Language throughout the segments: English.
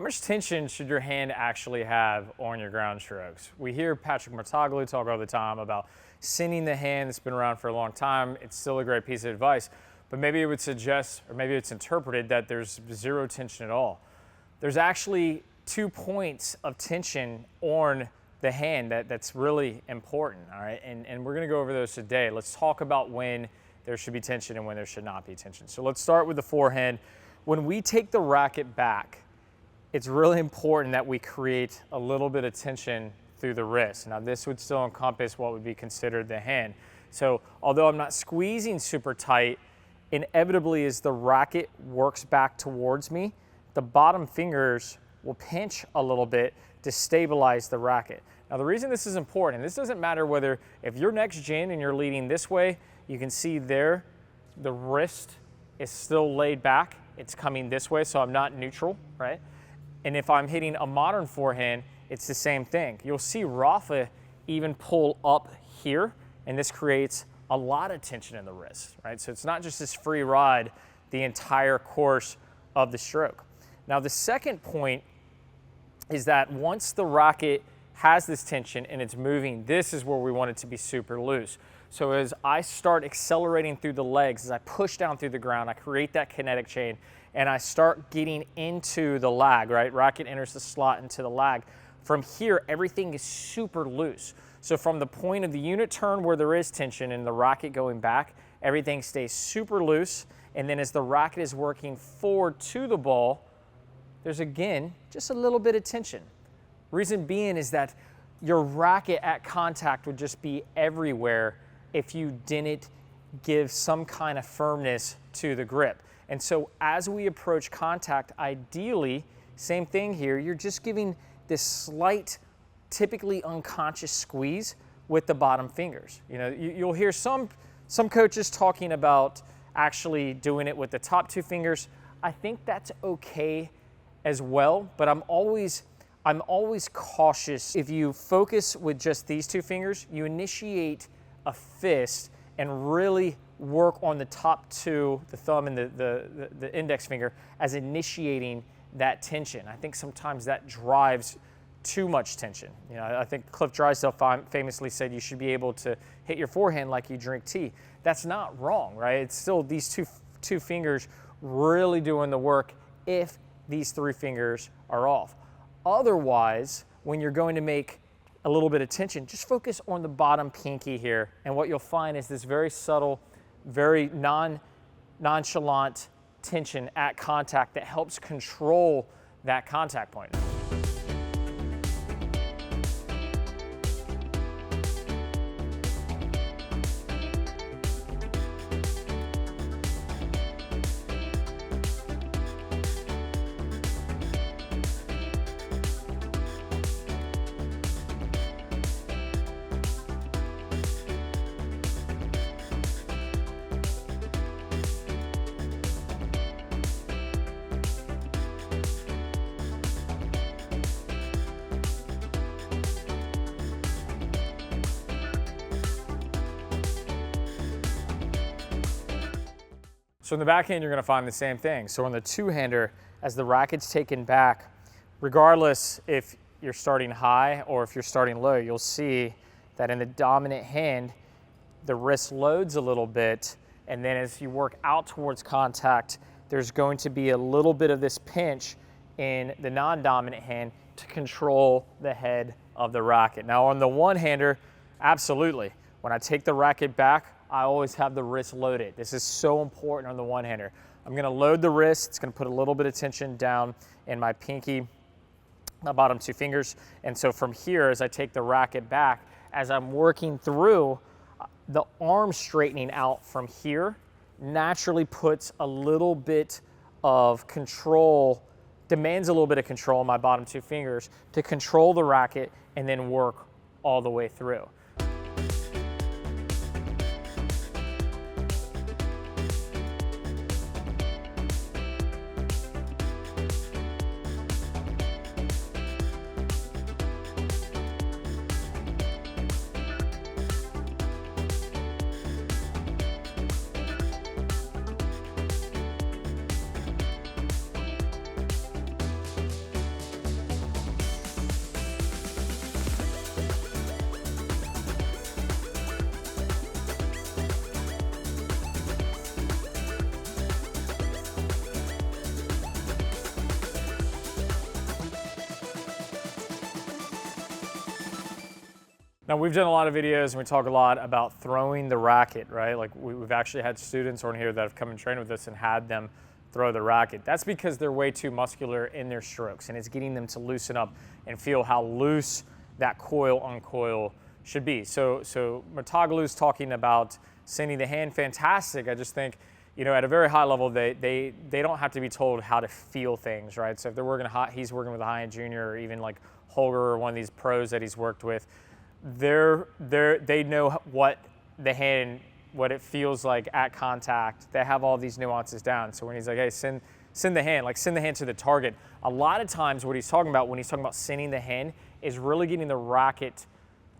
much tension should your hand actually have on your ground strokes? We hear Patrick Martoglu talk all the time about sending the hand. That's been around for a long time. It's still a great piece of advice, but maybe it would suggest, or maybe it's interpreted that there's zero tension at all. There's actually 2 points of tension on the hand that's really important, all right? And we're gonna go over those today. Let's talk about when there should be tension and when there should not be tension. So let's start with the forehand. When we take the racket back, it's really important that we create a little bit of tension through the wrist. Now this would still encompass what would be considered the hand. So although I'm not squeezing super tight, inevitably as the racket works back towards me, the bottom fingers will pinch a little bit to stabilize the racket. Now the reason this is important, and this doesn't matter whether, if you're next gen and you're leading this way, you can see there, the wrist is still laid back. It's coming this way, so I'm not neutral, right? And if I'm hitting a modern forehand, it's the same thing. You'll see Rafa even pull up here, and this creates a lot of tension in the wrist, right? So it's not just this free ride the entire course of the stroke. Now the second point is that once the racket has this tension and it's moving, this is where we want it to be super loose. So as I start accelerating through the legs, as I push down through the ground, I create that kinetic chain, and I start getting into the lag, right? Racket enters the slot into the lag. From here, everything is super loose. So from the point of the unit turn where there is tension and the racket going back, everything stays super loose. And then as the racket is working forward to the ball, there's again, just a little bit of tension. Reason being is that your racket at contact would just be everywhere if you didn't give some kind of firmness to the grip. And so as we approach contact, ideally, same thing here, you're just giving this slight, typically unconscious squeeze with the bottom fingers. You know, you'll hear some coaches talking about actually doing it with the top 2 fingers. I think that's okay as well, but I'm always cautious. If you focus with just these 2 fingers, you initiate a fist and really work on the top 2, the thumb and the index finger, as initiating that tension. I think sometimes that drives too much tension. You know, I think Cliff Drysdale famously said you should be able to hit your forehand like you drink tea. That's not wrong, right? It's still these two fingers really doing the work if these 3 fingers are off. Otherwise, when you're going to make a little bit of tension, just focus on the bottom pinky here, and what you'll find is this very subtle, very nonchalant tension at contact that helps control that contact point. So in the backhand, you're gonna find the same thing. So on the two-hander, as the racket's taken back, regardless if you're starting high or if you're starting low, you'll see that in the dominant hand, the wrist loads a little bit, and then as you work out towards contact, there's going to be a little bit of this pinch in the non-dominant hand to control the head of the racket. Now on the one-hander, absolutely. When I take the racket back, I always have the wrist loaded. This is so important on the one-hander. I'm gonna load the wrist. It's gonna put a little bit of tension down in my pinky, my bottom 2 fingers. And so from here, as I take the racket back, as I'm working through, the arm straightening out from here naturally puts a little bit of control, demands a little bit of control on my bottom 2 fingers to control the racket and then work all the way through. Now, we've done a lot of videos and we talk a lot about throwing the racket, right? Like we've actually had students on here that have come and trained with us and had them throw the racket. That's because they're way too muscular in their strokes, and it's getting them to loosen up and feel how loose that coil uncoil should be. So Murtoglu's talking about sending the hand, fantastic. I just think, you know, at a very high level, they don't have to be told how to feel things, right? So if they're working he's working with a high-end junior, or even like Holger or one of these pros that he's worked with, they know what the hand, what it feels like at contact. They have all these nuances down. So when he's like, hey, send the hand, like send the hand to the target, a lot of times what he's talking about when he's talking about sending the hand is really getting the racket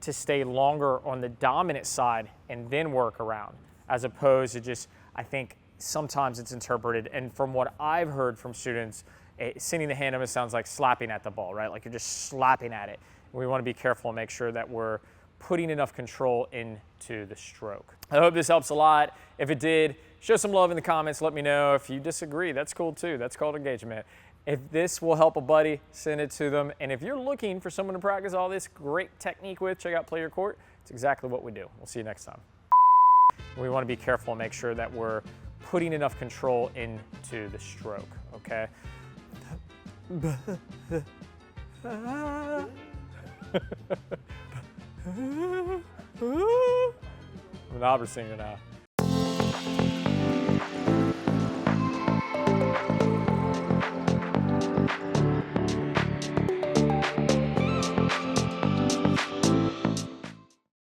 to stay longer on the dominant side and then work around, as opposed to just, I think sometimes it's interpreted, and from what I've heard from students, sending the hand almost sounds like slapping at the ball, right? Like you're just slapping at it. We want to be careful and make sure that we're putting enough control into the stroke. I hope this helps a lot. If it did, show some love in the comments. Let me know. If you disagree, that's cool too. That's called engagement. If this will help a buddy, send it to them. And if you're looking for someone to practice all this great technique with, check out Play Your Court. It's exactly what we do. We'll see you next time. We want to be careful and make sure that we're putting enough control into the stroke, okay? I'm an opera singer now.